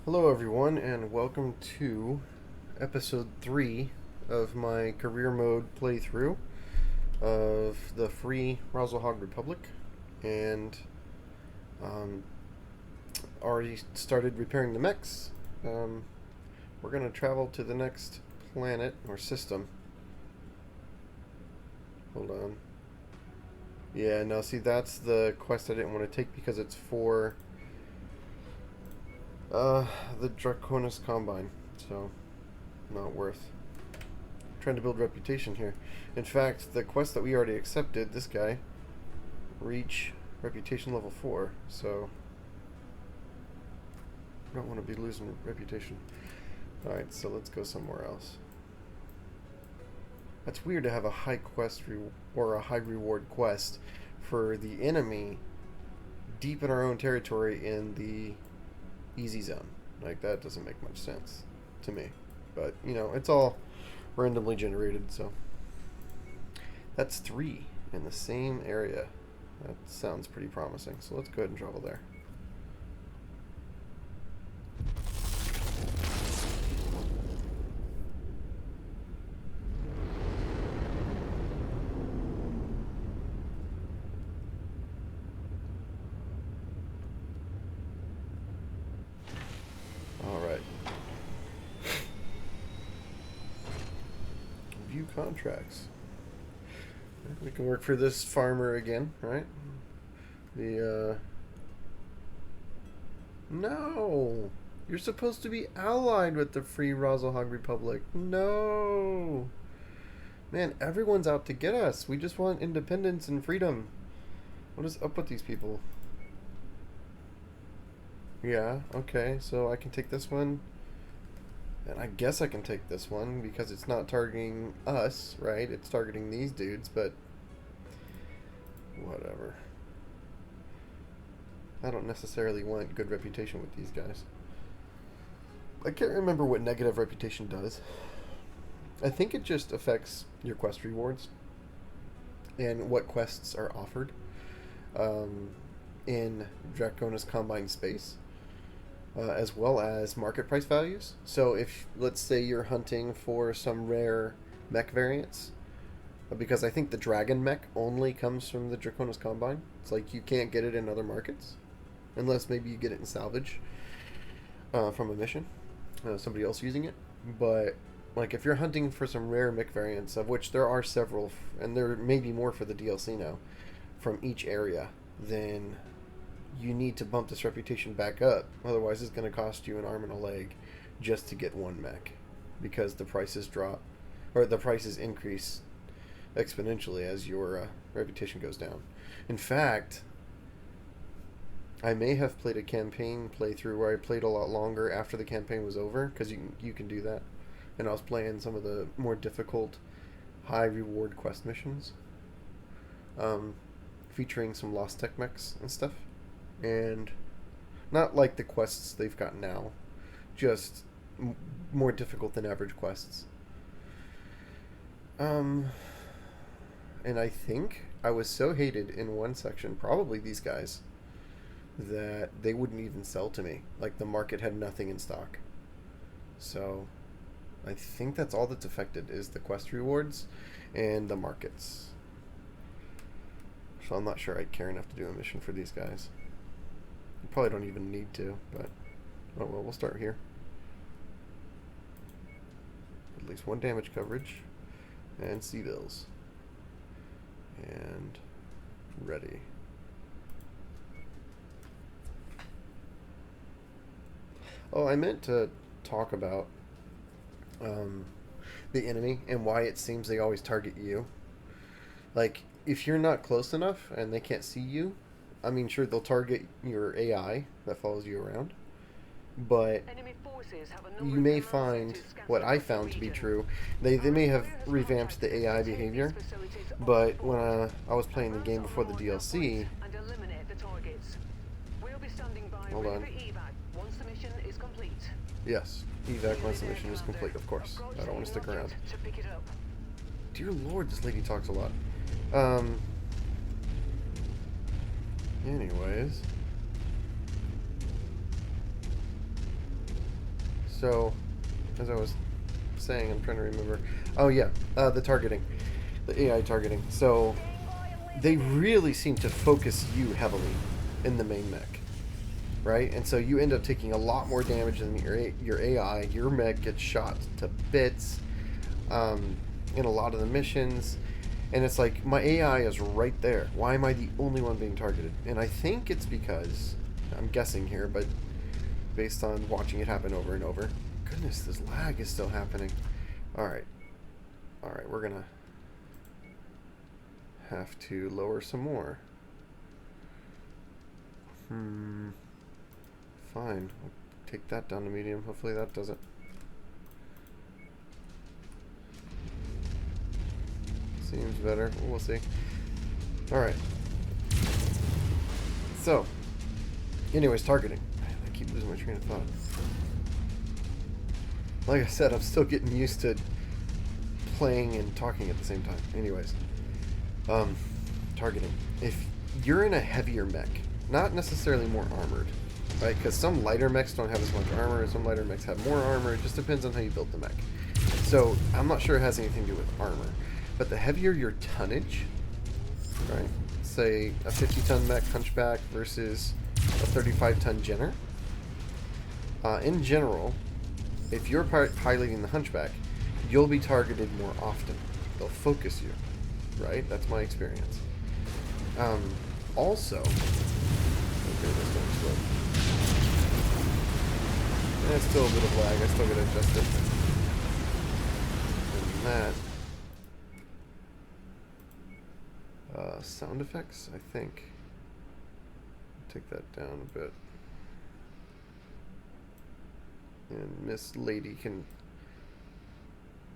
Hello, everyone, and welcome to episode 3 of my career mode playthrough of the free Razzlehog Republic. And um, already started repairing the mechs. We're going to travel to the next planet or system. Hold on. Yeah, no, see, that's the quest I didn't want to take because it's for the Draconis Combine, so not worth trying to build reputation here. In fact, the quest that we already accepted, this guy, reach reputation level 4, so I don't want to be losing reputation. Alright, so let's go somewhere else. That's weird to have a high quest or a high reward quest for the enemy deep in our own territory in the easy zone. Like, that doesn't make much sense to me. But, you know, it's all randomly generated, so. That's 3 in the same area. That sounds pretty promising. So let's go ahead and travel there. Alright. View contracts. We can work for this farmer again, right? No! You're supposed to be allied with the Free Razzlehog Republic. No! Man, everyone's out to get us. We just want independence and freedom. What is up with these people? Yeah, okay, so I can take this one. And I guess I can take this one because it's not targeting us, right? It's targeting these dudes, but whatever. I don't necessarily want good reputation with these guys. I can't remember what negative reputation does. I think it just affects your quest rewards and what quests are offered in Draconis Combine space. As well as market price values. So if, let's say, you're hunting for some rare mech variants, because I think the dragon mech only comes from the Draconis Combine. It's like you can't get it in other markets, unless maybe you get it in salvage from a mission, somebody else using it. But like if you're hunting for some rare mech variants, of which there are several, and there may be more for the DLC now, from each area, then you need to bump this reputation back up. Otherwise, it's going to cost you an arm and a leg just to get one mech, because the prices drop, or the prices increase exponentially as your reputation goes down. In fact, I may have played a campaign playthrough where I played a lot longer after the campaign was over, because you can do that. And I was playing some of the more difficult, high reward quest missions, featuring some Lostech mechs and stuff. And not like the quests they've got now, just more difficult than average quests. And I think I was so hated in one section, probably these guys, that they wouldn't even sell to me. Like, the market had nothing in stock. So I think that's all that's affected, is the quest rewards and the markets. So I'm not sure I'd care enough to do a mission for these guys. You probably don't even need to, but oh well, we'll start here. At least one damage coverage. And C-bills. And ready. Oh, I meant to talk about the enemy and why it seems they always target you. Like, if you're not close enough and they can't see you, I mean, sure, they'll target your AI that follows you around, but you may find what I found to be true. They may have revamped the AI behavior, but when I was playing the game before the DLC, hold on. Yes, evac once the mission is complete, of course. I don't want to stick around. Dear Lord, this lady talks a lot. Anyways. So, as I was saying, I'm trying to remember. Oh yeah, the targeting, the AI targeting. So, they really seem to focus you heavily in the main mech, right? And so you end up taking a lot more damage than your AI. Your mech gets shot to bits in a lot of the missions. And it's like, my AI is right there. Why am I the only one being targeted? And I think it's because, I'm guessing here, but based on watching it happen over and over. Goodness, this lag is still happening. Alright. Alright, we're gonna have to lower some more. Fine. I'll take that down to medium. Hopefully that does it. Seems better. We'll see. Alright. So, anyways, targeting. Man, I keep losing my train of thought. Like I said, I'm still getting used to playing and talking at the same time. Anyways. Targeting. If you're in a heavier mech, not necessarily more armored, right? Because some lighter mechs don't have as much armor, and some lighter mechs have more armor. It just depends on how you build the mech. So, I'm not sure it has anything to do with armor. But the heavier your tonnage, right? Say a 50-ton mech Hunchback versus a 35-ton Jenner. In general, if you're piloting the Hunchback, you'll be targeted more often. They'll focus you, right? That's my experience. Also, okay, this one's slow. There's still a bit of lag. I still gotta adjust it. And that. Sound effects, I think. Take that down a bit. And Miss Lady can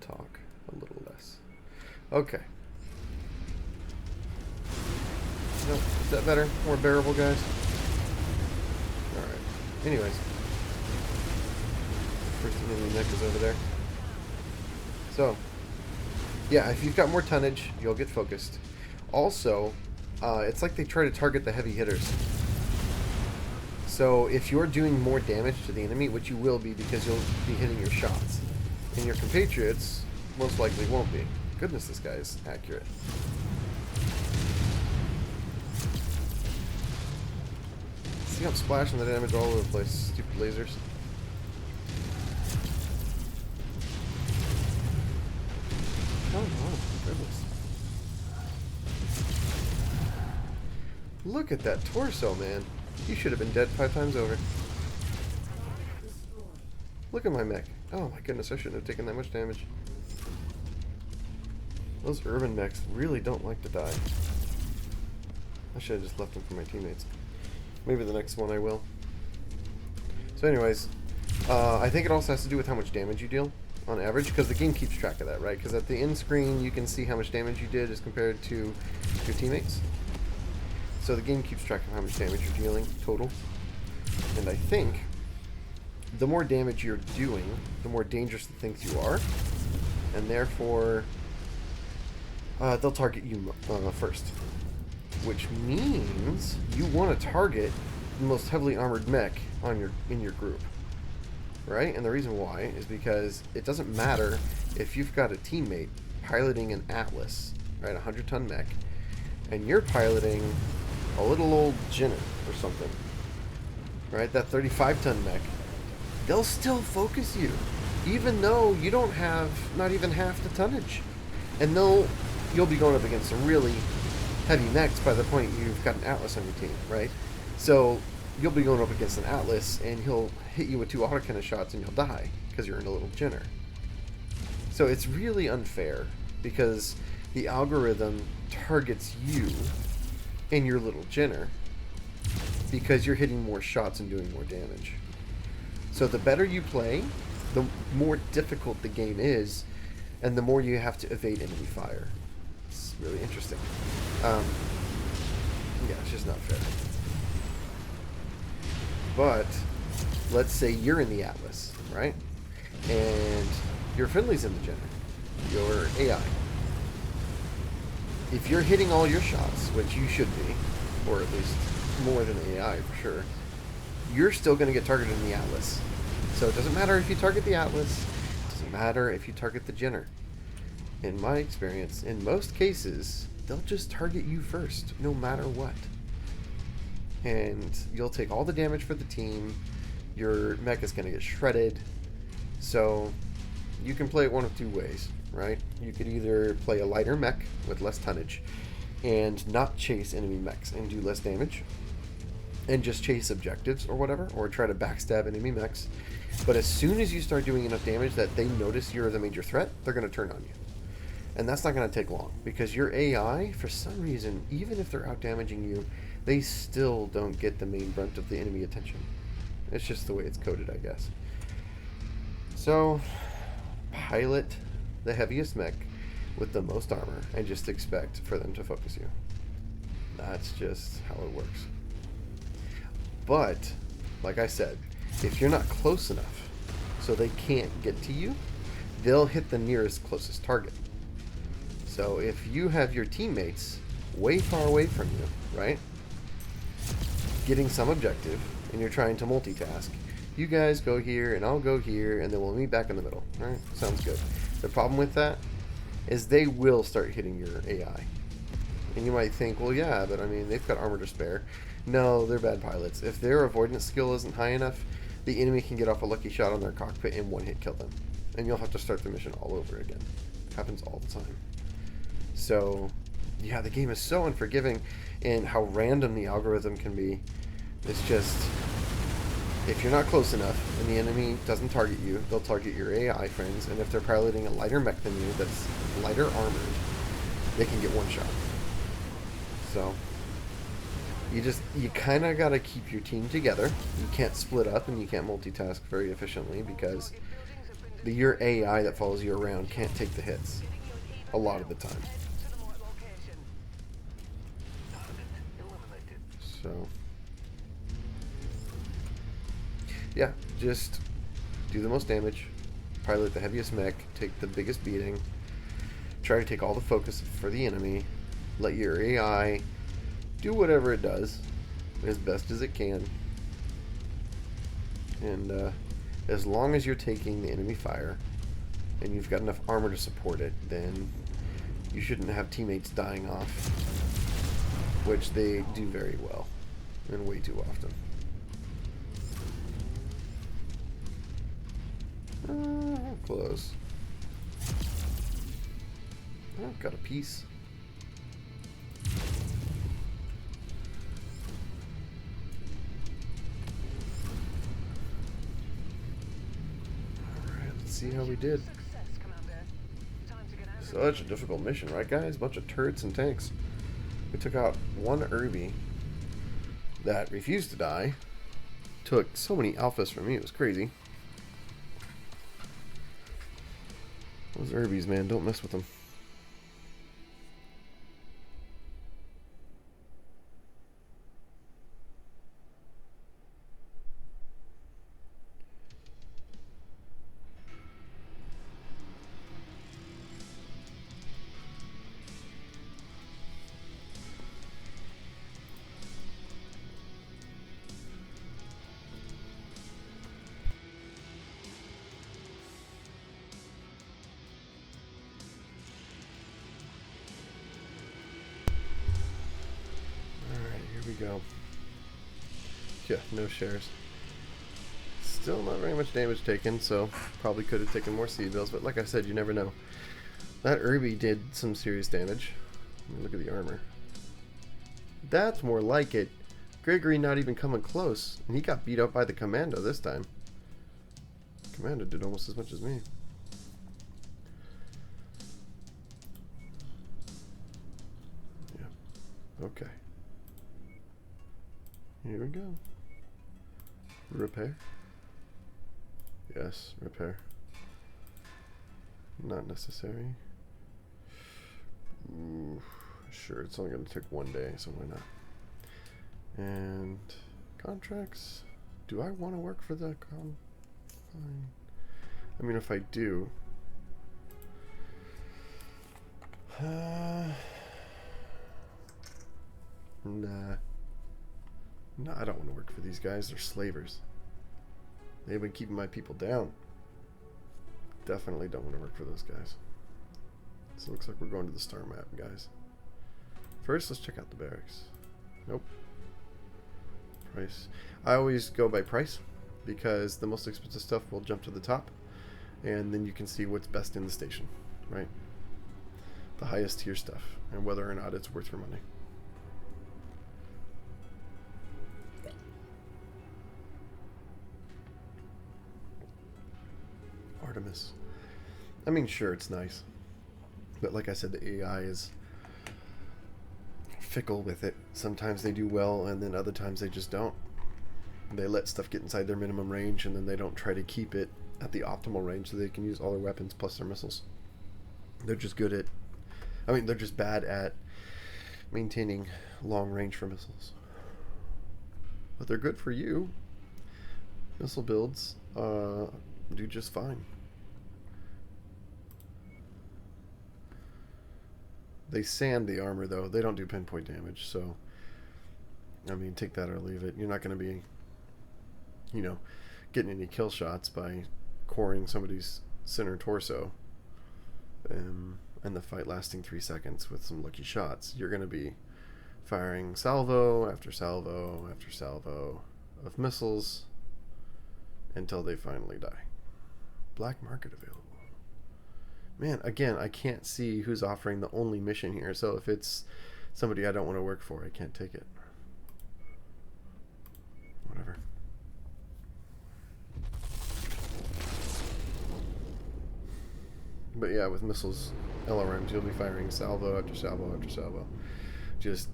talk a little less. Okay. Nope. Is that better? More bearable, guys? Alright. Anyways. First enemy neck is over there. So, yeah, if you've got more tonnage, you'll get focused. Also, it's like they try to target the heavy hitters. So if you're doing more damage to the enemy, which you will be because you'll be hitting your shots, and your compatriots most likely won't be. Goodness, this guy is accurate. See, I'm splashing the damage all over the place. Stupid lasers. Oh, goodness. Look at that torso, man. You should have been dead 5 times over. Look at my mech. Oh my goodness, I shouldn't have taken that much damage. Those urban mechs really don't like to die. I should have just left them for my teammates. Maybe the next one I will. So anyways, I think it also has to do with how much damage you deal on average, because the game keeps track of that, right? Because at the end screen you can see how much damage you did as compared to your teammates. So the game keeps track of how much damage you're dealing total. And I think the more damage you're doing, the more dangerous the things you are. And therefore, they'll target you first. Which means you want to target the most heavily armored mech in your group. Right? And the reason why is because it doesn't matter if you've got a teammate piloting an Atlas, right, a 100-ton mech, and you're piloting a little old Jenner or something, right, that 35-ton mech, they'll still focus you, even though you don't have not even half the tonnage. And you'll be going up against some really heavy mechs by the point you've got an Atlas on your team, right? So you'll be going up against an Atlas, and he'll hit you with 2 autocannon shots, and you'll die because you're in a little Jenner. So it's really unfair because the algorithm targets you in your little Jenner because you're hitting more shots and doing more damage. So the better you play, the more difficult the game is, and the more you have to evade enemy fire. It's really interesting. Yeah, it's just not fair. But let's say you're in the Atlas, right? And your friendly's in the Jenner, your AI. If you're hitting all your shots, which you should be, or at least more than the AI for sure, you're still going to get targeted in the Atlas. So it doesn't matter if you target the Atlas, it doesn't matter if you target the Jenner. In my experience, in most cases, they'll just target you first, no matter what. And you'll take all the damage for the team, your mech is going to get shredded. So you can play it one of two ways, right? You could either play a lighter mech with less tonnage and not chase enemy mechs and do less damage, and just chase objectives or whatever, or try to backstab enemy mechs. But as soon as you start doing enough damage that they notice you're the major threat, they're going to turn on you. And that's not going to take long, because your AI, for some reason, even if they're out damaging you, they still don't get the main brunt of the enemy attention. It's just the way it's coded, I guess. So, pilot the heaviest mech with the most armor and just expect for them to focus you. That's just how it works. But, like I said, if you're not close enough so they can't get to you, they'll hit the nearest closest target. So if you have your teammates way far away from you, right, getting some objective, and you're trying to multitask, you guys go here and I'll go here, and then we'll meet back in the middle. All right, sounds good. The problem with that is they will start hitting your AI. And you might think, well, yeah, but I mean, they've got armor to spare. No, they're bad pilots. If their avoidance skill isn't high enough, the enemy can get off a lucky shot on their cockpit and one-hit kill them. And you'll have to start the mission all over again. Happens all the time. So, yeah, the game is so unforgiving in how random the algorithm can be. It's just, if you're not close enough and the enemy doesn't target you, they'll target your AI friends. And if they're piloting a lighter mech than you that's lighter armored, they can get one shot. So, you kind of got to keep your team together. You can't split up and you can't multitask very efficiently, because your AI that follows you around can't take the hits a lot of the time. So, yeah, just do the most damage, pilot the heaviest mech, take the biggest beating, try to take all the focus for the enemy, let your AI do whatever it does as best as it can, and as long as you're taking the enemy fire and you've got enough armor to support it, then you shouldn't have teammates dying off, which they do very well and way too often. Close. Oh, got a piece. Alright, let's see how we did. Such a difficult mission, right guys? Bunch of turrets and tanks. We took out one Irby that refused to die. Took so many alphas from me, it was crazy. Those Irbies, man, don't mess with them. Go. Yeah, no shares. Still not very much damage taken, so probably could have taken more seed bills, but like I said, you never know. That Irby did some serious damage. Look at the armor. That's more like it. Gregory not even coming close, and he got beat up by the Commando this time. Commando did almost as much as me. Yeah. Okay. Here we go. Repair. Yes, repair. Not necessary. Ooh, sure, it's only going to take one day, so why not? And contracts. Do I want to work for the fine. I mean, if I do. Nah. No, I don't want to work for these guys. They're slavers. They've been keeping my people down. Definitely don't want to work for those guys. So it looks like we're going to the star map, guys. First, let's check out the barracks. Nope. Price. I always go by price because the most expensive stuff will jump to the top, and then you can see what's best in the station, right? The highest tier stuff, and whether or not it's worth your money. Artemis. I mean, sure, it's nice, but like I said, the AI is fickle with it. Sometimes they do well, and then other times they just don't. They let stuff get inside their minimum range, and then they don't try to keep it at the optimal range so they can use all their weapons plus their missiles. They're just good at... I mean, they're just bad at maintaining long range for missiles. But they're good for you. Missile builds do just fine. They sand the armor, though. They don't do pinpoint damage, so... I mean, take that or leave it. You're not going to be, you know, getting any kill shots by coring somebody's center torso and the fight lasting 3 seconds with some lucky shots. You're going to be firing salvo after salvo after salvo of missiles until they finally die. Black market available. Man, again, I can't see who's offering the only mission here, so if it's somebody I don't want to work for, I can't take it. Whatever. But yeah, with missiles, LRMs, you'll be firing salvo after salvo after salvo. Just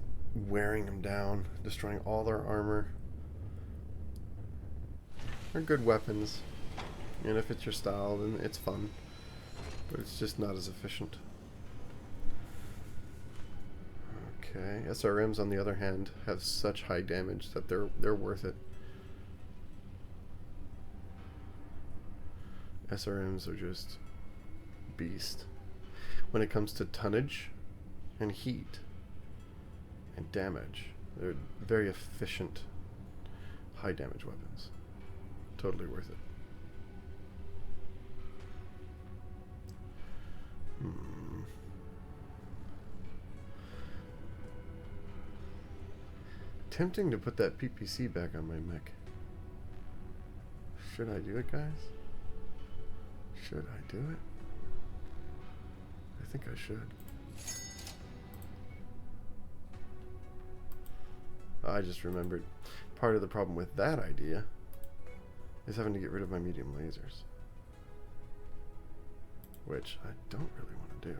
wearing them down, destroying all their armor. They're good weapons, and if it's your style, then it's fun. But it's just not as efficient. Okay, SRMs on the other hand have such high damage that they're worth it. SRMs are just beast when it comes to tonnage and heat and damage. They're very efficient, high damage weapons. Totally worth it. Tempting to put that PPC back on my mech. Should I do it, guys? Should I do it? I think I should. I just remembered part of the problem with that idea is having to get rid of my medium lasers, which I don't really want to do.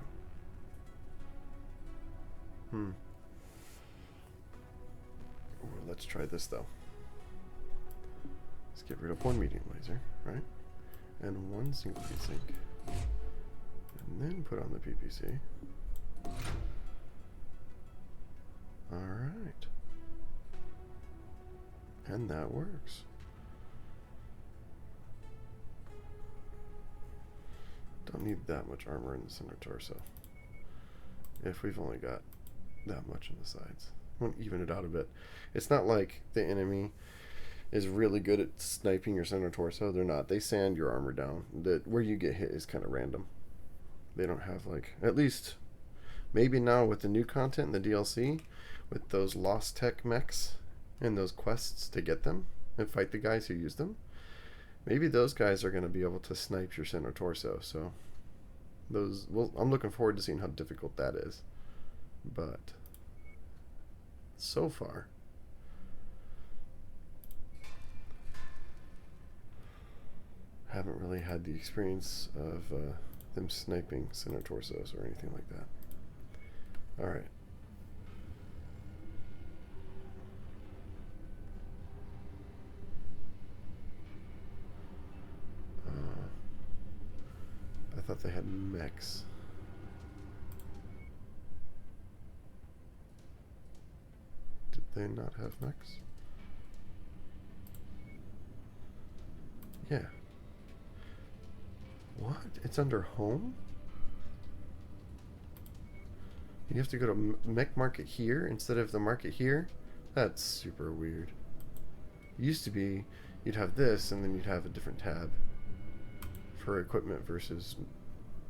Well, let's try this though. Let's get rid of one medium laser, right? And one single heat sink. And then put on the PPC. Alright. And that works. Don't need that much armor in the center torso. If we've only got that much on the sides. Won't even it out a bit. It's not like the enemy is really good at sniping your center torso. They're not. They sand your armor down. Where you get hit is kind of random. They don't have, like, at least maybe now with the new content in the DLC, with those Lostech mechs and those quests to get them and fight the guys who use them, maybe those guys are going to be able to snipe your center torso. So those, well, I'm looking forward to seeing how difficult that is. But so far, haven't really had the experience of them sniping center torsos or anything like that. Alright. I thought they had mechs. Did they not have mechs? Yeah. What? It's under home? You have to go to mech market here instead of the market here? That's super weird. It used to be you'd have this, and then you'd have a different tab for equipment versus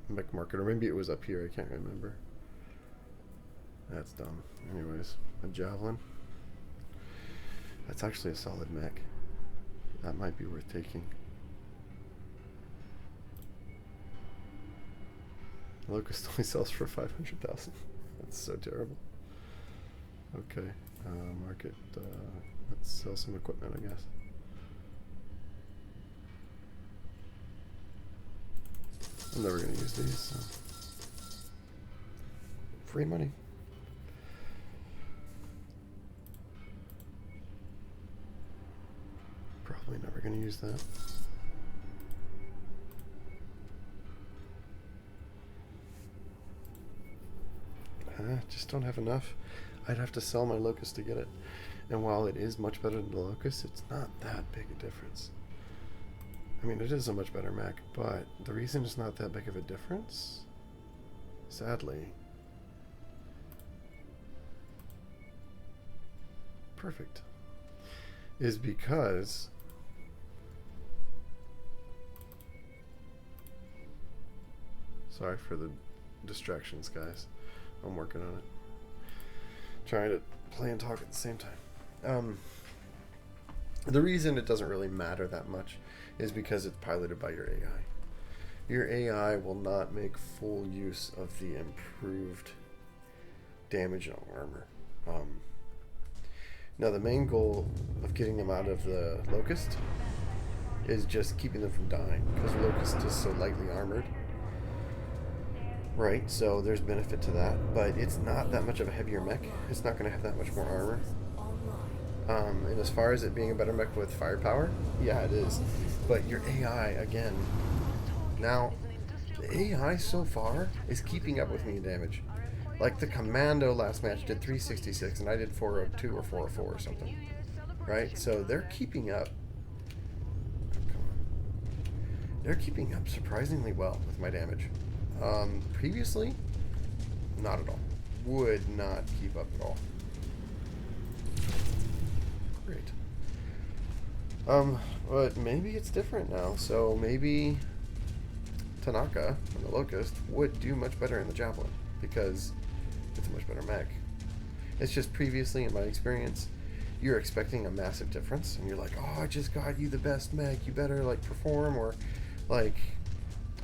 mech market, or maybe it was up here. I can't remember. That's dumb. Anyways, a javelin. That's actually a solid mech. That might be worth taking. Locust only sells for 500,000. That's so terrible. Okay, market. Let's sell some equipment, I guess. I'm never gonna use these. So. Free money. Probably never gonna use that. Just don't have enough. I'd have to sell my Locust to get it. And while it is much better than the Locust, it's not that big a difference. I mean, it is a much better mech, but the reason it's not that big of a difference, sadly, perfect, is because sorry for the distractions, guys. I'm working on it. Trying to play and talk at the same time. The reason it doesn't really matter that much is because it's piloted by your AI. Your AI will not make full use of the improved damage and armor. Now the main goal of getting them out of the Locust is just keeping them from dying, because Locust is so lightly armored. Right, so there's benefit to that, but it's not that much of a heavier mech. It's not going to have that much more armor. And as far as it being a better mech with firepower, yeah, it is. But your AI, again, now, the AI so far is keeping up with me in damage. Like the Commando last match did 366, and I did 402 or 404 or something. Right, so they're keeping up. Come on. They're keeping up surprisingly well with my damage. Previously, not at all. Would not keep up at all. Great. But maybe it's different now. So maybe Tanaka and the Locust would do much better in the Javelin because it's a much better mech. It's just previously, in my experience, you're expecting a massive difference, and you're like, oh, I just got you the best mech. You better like perform, or like,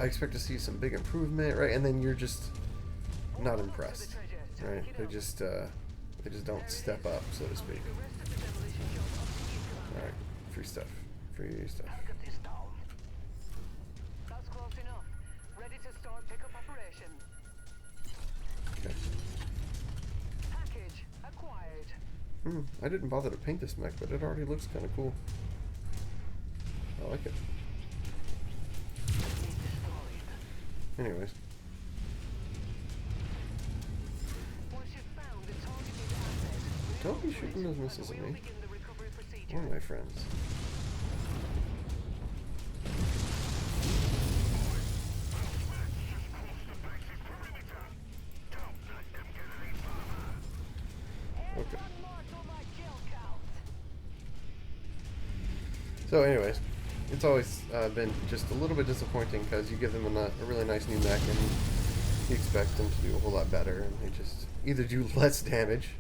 I expect to see some big improvement, right? And then you're just not impressed, right? They just don't step up, so to speak. All right, free stuff, free stuff. Okay. I didn't bother to paint this mech, but it already looks kind of cool. I like it. Anyways. Don't be shooting those missiles at me. Or my friends. Okay. So anyways, it's always been just a little bit disappointing because you give them a really nice new mech and you expect them to do a whole lot better, and they just either do less damage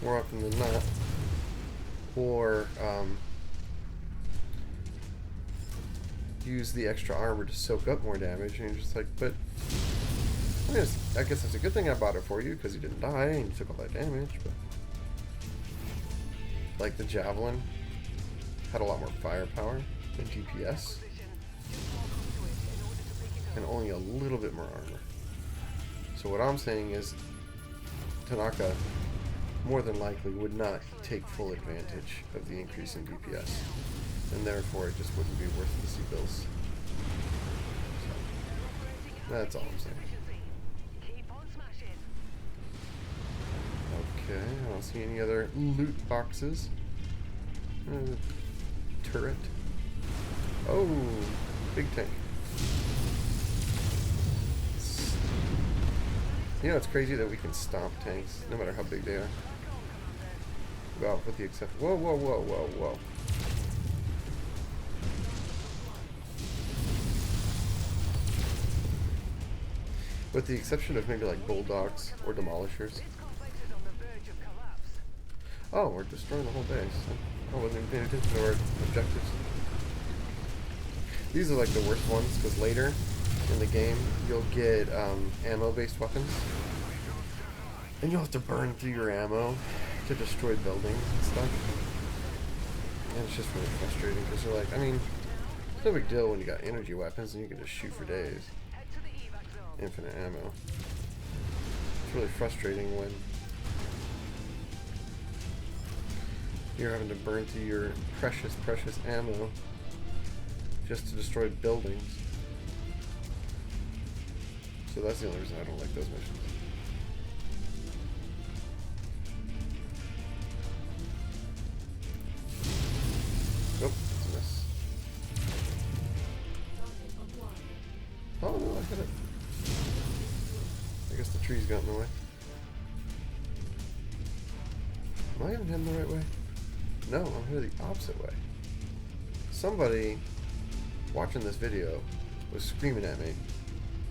more often than not, or use the extra armor to soak up more damage, and you're just like, but I guess it's a good thing I bought it for you because you didn't die and you took all that damage. But like the Javelin had a lot more firepower and DPS, and only a little bit more armor. So what I'm saying is Tanaka more than likely would not take full advantage of the increase in DPS, and therefore it just wouldn't be worth the C-bills. So, that's all I'm saying. Okay, I don't see any other loot boxes. Turret. Oh, big tank. You know, it's crazy that we can stomp tanks, no matter how big they are. Well, with the exception. Whoa, whoa, whoa, whoa, whoa. With the exception of maybe like bulldogs or demolishers. Oh, we're destroying the whole base. I wasn't even paying attention to our objectives. These are like the worst ones because later in the game you'll get ammo-based weapons. And you'll have to burn through your ammo to destroy buildings and stuff. And it's just really frustrating because they're like, I mean, it's no big deal when you got energy weapons and you can just shoot for days. Infinite ammo. It's really frustrating when you're having to burn through your precious, precious ammo just to destroy buildings. So that's the only reason I don't like those missions. Oh, it's a miss. Oh no, I hit it. I guess the trees got in the way. Am I even heading the right way? No, I'm heading the opposite way. Somebody watching this video was screaming at me,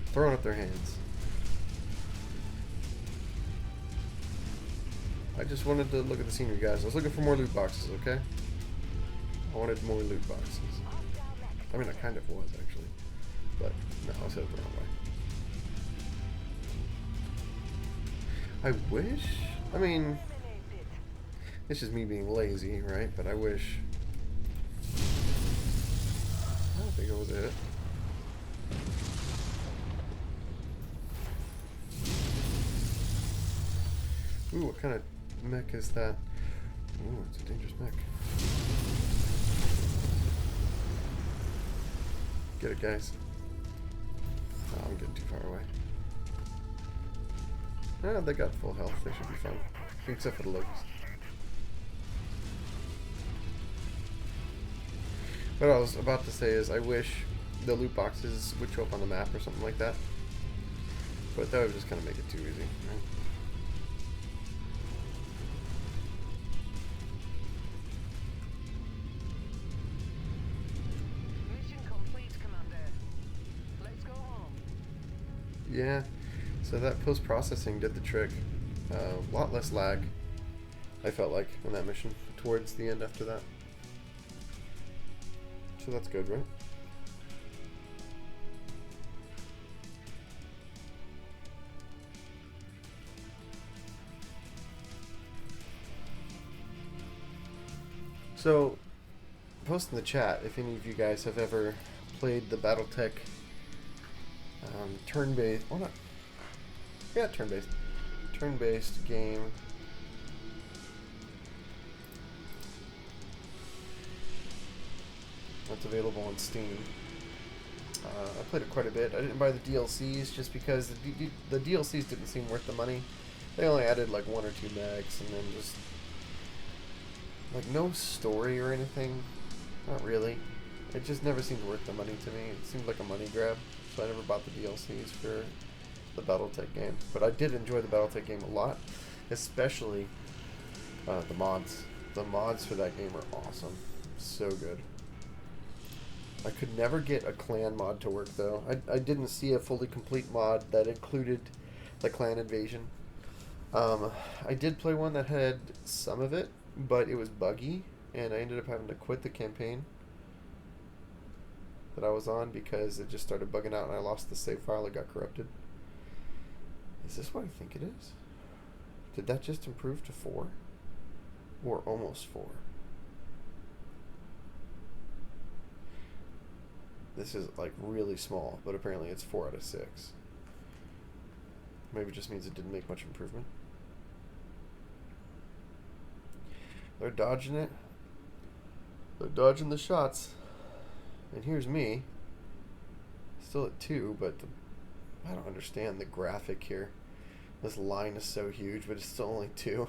throwing up their hands. I just wanted to look at the scenery, guys. I was looking for more loot boxes, okay? I wanted more loot boxes. I mean, I kind of was, actually. But, no, I was headed the wrong way. I wish... I mean... It's just me being lazy, right? But I wish... I don't think it was it. Ooh, what kind of mech is that? Ooh, it's a dangerous mech. Get it, guys. Oh, I'm getting too far away. Ah, they got full health. They should be fine. Except for the locust. What I was about to say is I wish the loot boxes would show up on the map or something like that. But that would just kind of make it too easy, right? Yeah, so that post-processing did the trick. A lot less lag, I felt like, on that mission, towards the end after that. So that's good, right? So, post in the chat if any of you guys have ever played the BattleTech turn-based, well not, yeah, turn-based game. That's available on Steam. I played it quite a bit. I didn't buy the DLCs just because the DLCs didn't seem worth the money. They only added like 1 or 2 mechs and then just like no story or anything. Not really. It just never seemed worth the money to me. It seemed like a money grab. So I never bought the DLCs for the BattleTech game. But I did enjoy the BattleTech game a lot. Especially the mods. The mods for that game are awesome. So good. I could never get a clan mod to work though. I didn't see a fully complete mod that included the clan invasion. I did play one that had some of it, but it was buggy, and I ended up having to quit the campaign that I was on because it just started bugging out and I lost the save file. It got corrupted. Is this what I think it is? Did that just improve to 4? Or almost 4? This is like really small, but apparently it's 4 out of 6. Maybe it just means it didn't make much improvement. They're dodging it. They're dodging the shots. And here's me. Still at 2, but I don't understand the graphic here. This line is so huge, but it's still only 2.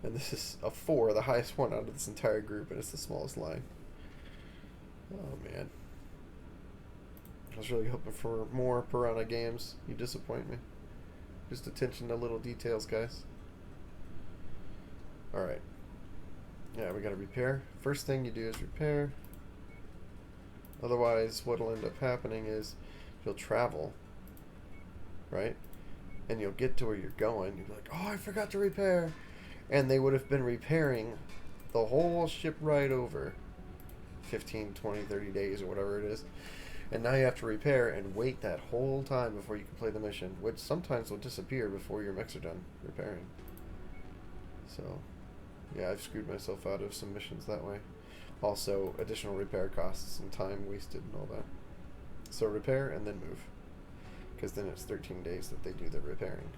And this is a 4, the highest one out of this entire group, and it's the smallest line. Oh man. I was really hoping for more Piranha games. You disappoint me. Just attention to little details, guys. Alright. Yeah, we gotta repair. First thing you do is repair. Otherwise, what'll end up happening is you'll travel right? And you'll get to where you're going. You'll be like, oh, I forgot to repair. And they would have been repairing the whole ship ride over 15, 20, 30 days or whatever it is. And now you have to repair and wait that whole time before you can play the mission, which sometimes will disappear before your mechs are done repairing. So, yeah, I've screwed myself out of some missions that way. Also, additional repair costs and time wasted and all that. So repair and then move, because then it's 13 days that they do the repairing.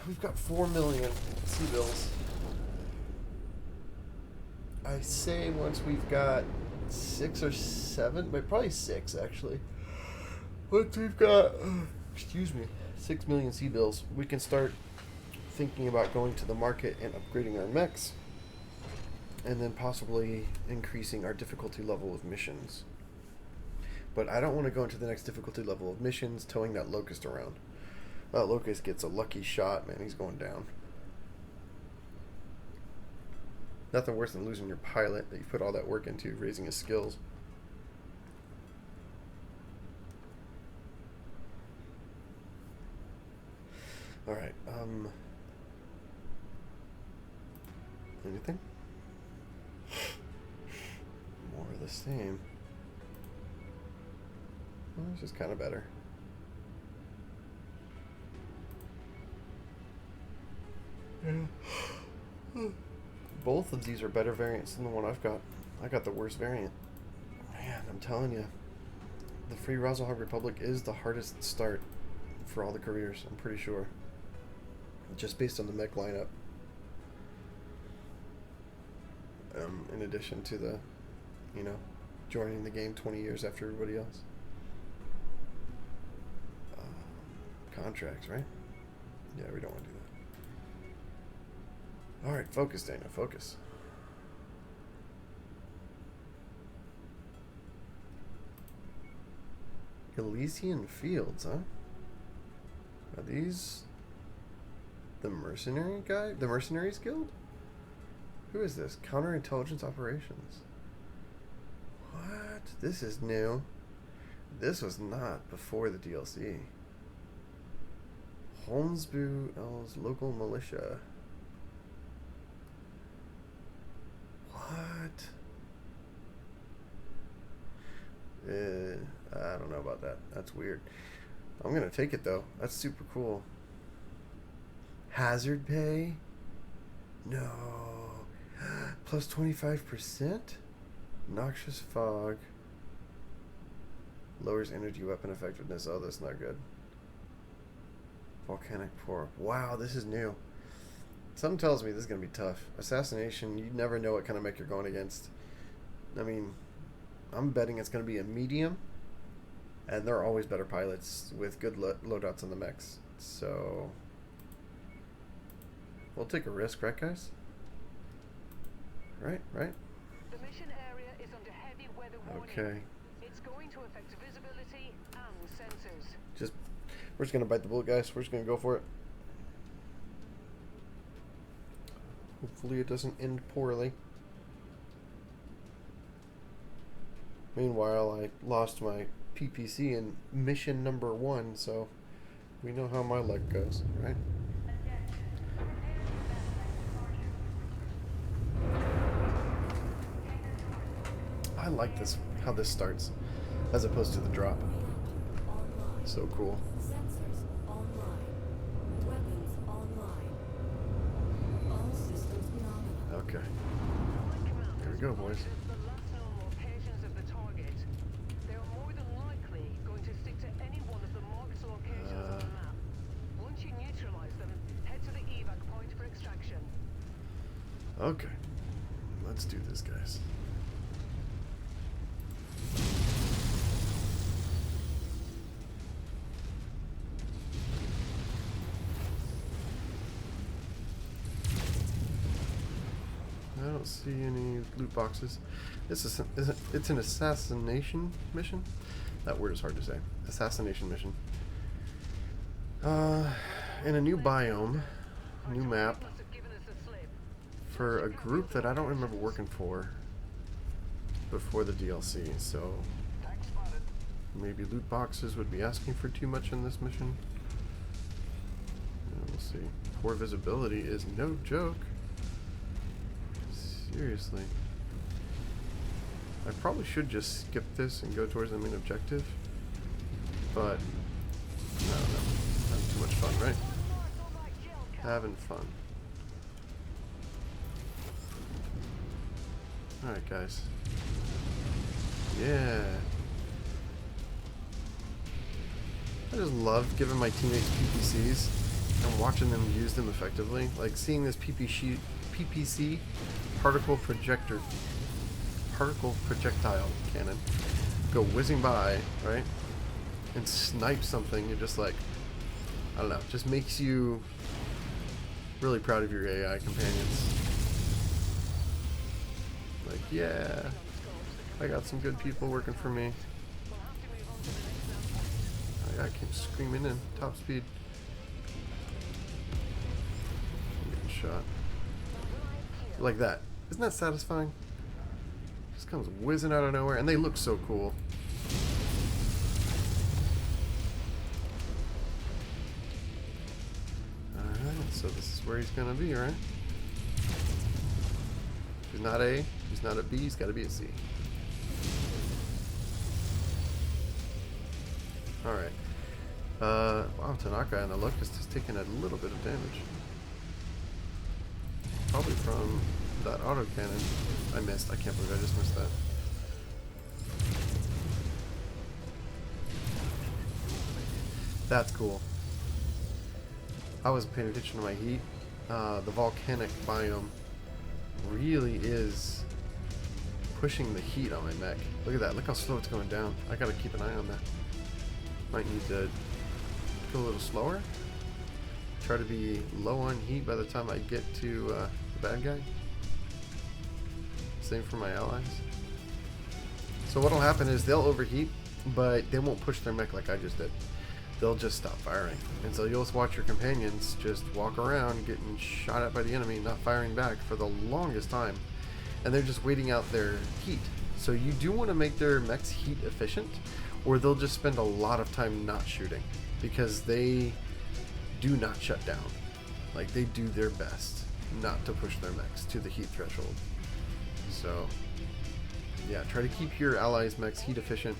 We've got 4 million sea bills. I say once we've got 6 or 7, but probably 6 actually. Once we've got, excuse me, 6 million sea bills, we can start thinking about going to the market and upgrading our mechs, and then possibly increasing our difficulty level of missions. But I don't want to go into the next difficulty level of missions towing that locust around. That locust gets a lucky shot, man. He's going down. Nothing worse than losing your pilot that you put all that work into, raising his skills. Alright, anything? More of the same. Well, this is kind of better. Both of these are better variants than the one I've got. I got the worst variant. Man, I'm telling you, the Free Razzlehog Republic is the hardest start for all the careers, I'm pretty sure. Just based on the mech lineup. In addition to the, you know, joining the game 20 years after everybody else. Contracts, right? Yeah, we don't want to do that. Alright, focus, Dana, focus. Elysian Fields, huh? Are these the mercenary guy? The Mercenaries Guild? Who is this? Counterintelligence Operations. What? This is new. This was not before the DLC. Holmesbu L's local militia. What? I don't know about that. That's weird. I'm gonna take it though. That's super cool. Hazard pay? No. Plus 25%? Noxious fog. Lowers energy weapon effectiveness. Oh, that's not good. Volcanic pour. Wow, this is new. Something tells me this is going to be tough. Assassination, you never know what kind of mech you're going against. I mean, I'm betting it's going to be a medium. And there are always better pilots with good loadouts on the mechs. So, we'll take a risk, right, guys? Right? The mission area is under heavy weather warning. Okay. It's going to affect visibility and sensors. We're just going to bite the bullet, guys. We're just going to go for it. Hopefully it doesn't end poorly. Meanwhile, I lost my PPC in mission number 1, so we know how my luck goes, right? I like this, how this starts, as opposed to the drop. So cool. Sensors online. Weapons online. All systems nominal. Okay. Here we go, boys. The last known locations of the target. They are more than likely going to stick to any one of the marked locations on the map. Once you neutralize them, head to the evac point for extraction. Okay. Let's do this, guys. I don't see any loot boxes. It's an assassination mission? That word is hard to say. Assassination mission. In a new biome, new map, Must have given us a slip. for a group that I don't remember working for before the DLC, so Maybe loot boxes would be asking for too much in this mission. We'll see. Poor visibility is no joke. Seriously. I probably should just skip this and go towards the main objective. But, I don't know. Having too much fun, right? Having fun. Alright, guys. Yeah. I just love giving my teammates PPCs and watching them use them effectively. Like seeing this PPC particle projectile cannon go whizzing by, right? And snipe something. You're just like, I don't know, just makes you really proud of your AI companions. Like, yeah, I got some good people working for me. I came screaming in, top speed. I'm getting shot. Like that. Isn't that satisfying? Just comes whizzing out of nowhere, and they look so cool. Alright, so this is where he's gonna be, right? He's not A, he's not at B, he's gotta be at C. Alright. Wow, Tanaka and the Locust has taken a little bit of damage. Probably from that autocannon. I missed. I can't believe I just missed that. That's cool. I wasn't paying attention to my heat. The volcanic biome really is pushing the heat on my mech. Look at that. Look how slow it's going down. I gotta keep an eye on that. Might need to go a little slower. Try to be low on heat by the time I get to the bad guy. Same for my allies. So what'll happen is they'll overheat, but they won't push their mech like I just did. They'll just stop firing. And so you'll watch your companions just walk around getting shot at by the enemy, not firing back for the longest time. And they're just waiting out their heat. So you do want to make their mechs heat efficient, or they'll just spend a lot of time not shooting, because they do not shut down. Like, they do their best not to push their mechs to the heat threshold. So yeah, try to keep your allies' mechs heat efficient,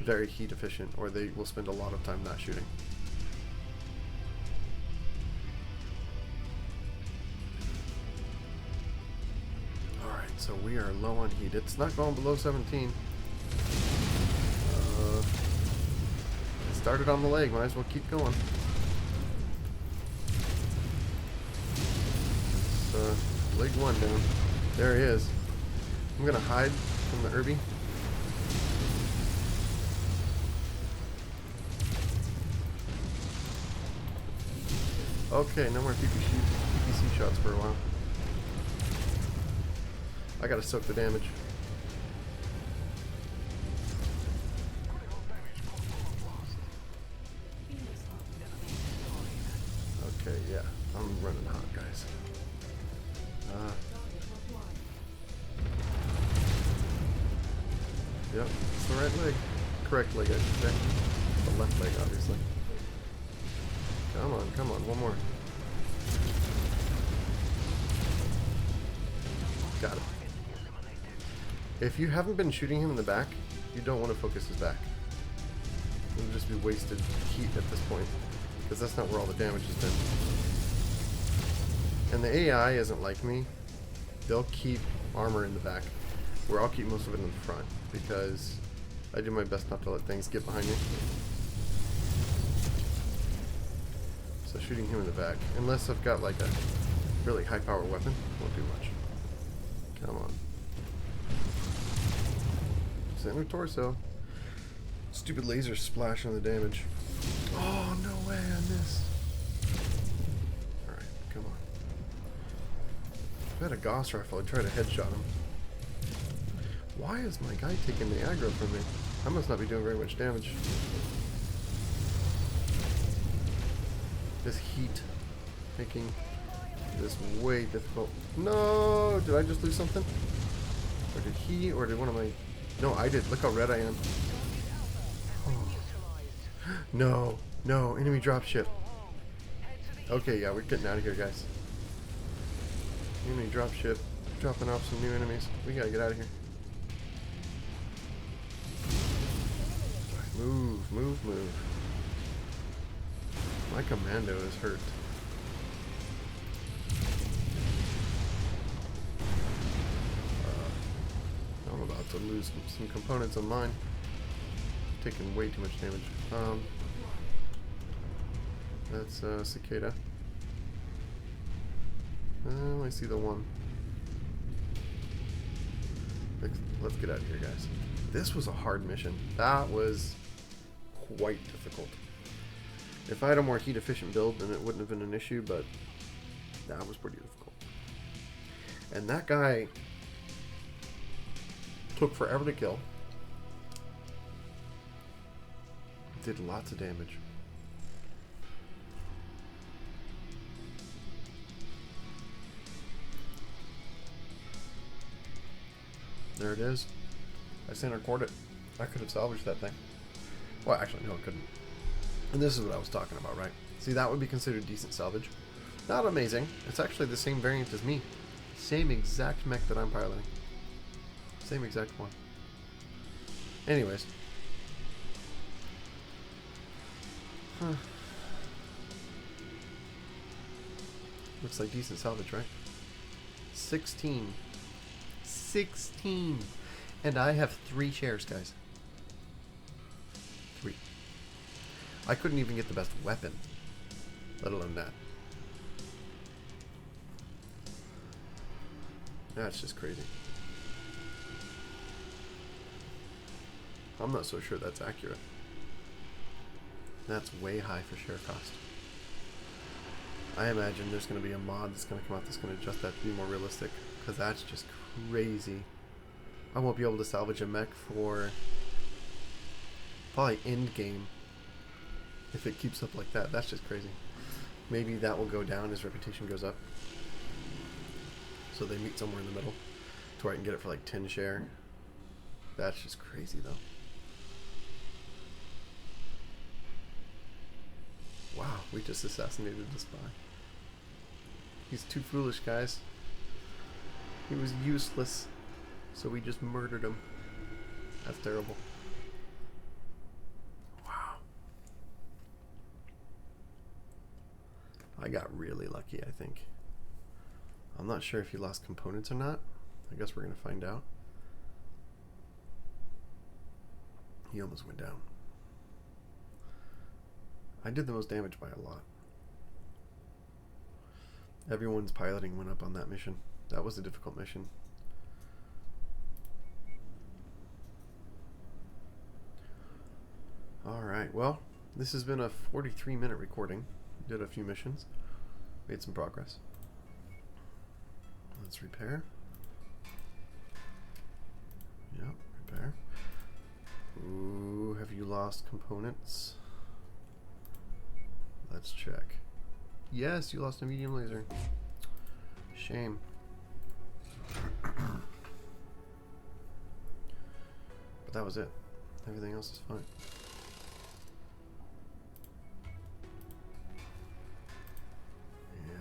very heat efficient, or they will spend a lot of time not shooting. Alright, so we are low on heat. It's not going below 17. It started on the leg, might as well keep going. Leg one down. There he is. I'm gonna hide from the Irby. Okay, no more PPC shots for a while. I gotta soak the damage. Okay, yeah, I'm running hot, guys. Yep, it's the right leg. Correct leg, I should say. The left leg, obviously. Come on, one more. Got it. If you haven't been shooting him in the back, you don't want to focus his back. It'll just be wasted heat at this point, because that's not where all the damage has been. And the AI isn't like me. They'll keep armor in the back, where I'll keep most of it in the front, because I do my best not to let things get behind me. So shooting him in the back, unless I've got like a really high power weapon, won't do much. Come on. Center torso. Stupid laser splash on the damage. Oh, no way, I missed. Alright, come on. If I had a Gauss rifle, I'd try to headshot him. Why is my guy taking the aggro from me? I must not be doing very much damage. This heat making this way difficult. No! Did I just lose something? Or did he, or did one of my... No, I did. Look how red I am. No, no, enemy dropship. Head to the Okay, yeah, we're getting out of here, guys. Enemy dropship. Dropping off some new enemies. We gotta get out of here. Move, move, move. My commando is hurt. I'm about to lose some components on mine. Taking way too much damage. That's Cicada. I see the one. Let's get out of here, guys. This was a hard mission. That was quite difficult. If I had a more heat efficient build, then it wouldn't have been an issue, but that was pretty difficult. And that guy took forever to kill. Did lots of damage. There it is. I center cored it. I could have salvaged that thing. Well, actually, no, I couldn't. And this is what I was talking about, right? See, that would be considered decent salvage. Not amazing. It's actually the same variant as me. Same exact mech that I'm piloting. Same exact one. Anyways. Huh. Looks like decent salvage, right? 16. 16. And I have 3 shares, guys. 3. I couldn't even get the best weapon, let alone that. That's just crazy. I'm not so sure that's accurate. That's way high for share cost. I imagine there's going to be a mod that's going to come out that's going to adjust that to be more realistic, because that's just crazy. I won't be able to salvage a mech for probably end game if it keeps up like that. That's just crazy. Maybe that will go down as reputation goes up, so they meet somewhere in the middle to where I can get it for like 10 share. That's just crazy though. Wow, we just assassinated the spy. He's too foolish, guys. He was useless, so we just murdered him. That's terrible. Wow. I got really lucky, I think. I'm not sure if he lost components or not. I guess we're going to find out. He almost went down. I did the most damage by a lot. Everyone's piloting went up on that mission. That was a difficult mission. Alright, well, this has been a 43-minute recording. Did a few missions. Made some progress. Let's repair. Yep, repair. Ooh, have you lost components? Let's check. Yes, you lost a medium laser. Shame. But that was it. Everything else is fine.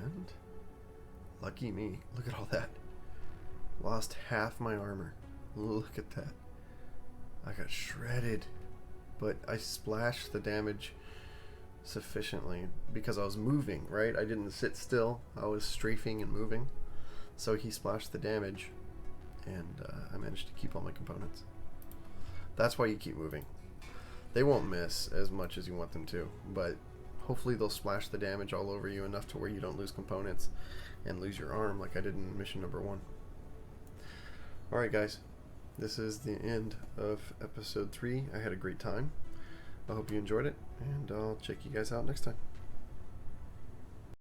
And lucky me. Look at all that. Lost half my armor. Look at that. I got shredded. But I splashed the damage sufficiently because I was moving, right? I didn't sit still. I was strafing and moving. So he splashed the damage, and I managed to keep all my components. That's why you keep moving. They won't miss as much as you want them to, but hopefully they'll splash the damage all over you enough to where you don't lose components and lose your arm like I did in mission number 1. Alright guys, this is the end of episode 3. I had a great time. I hope you enjoyed it, and I'll check you guys out next time.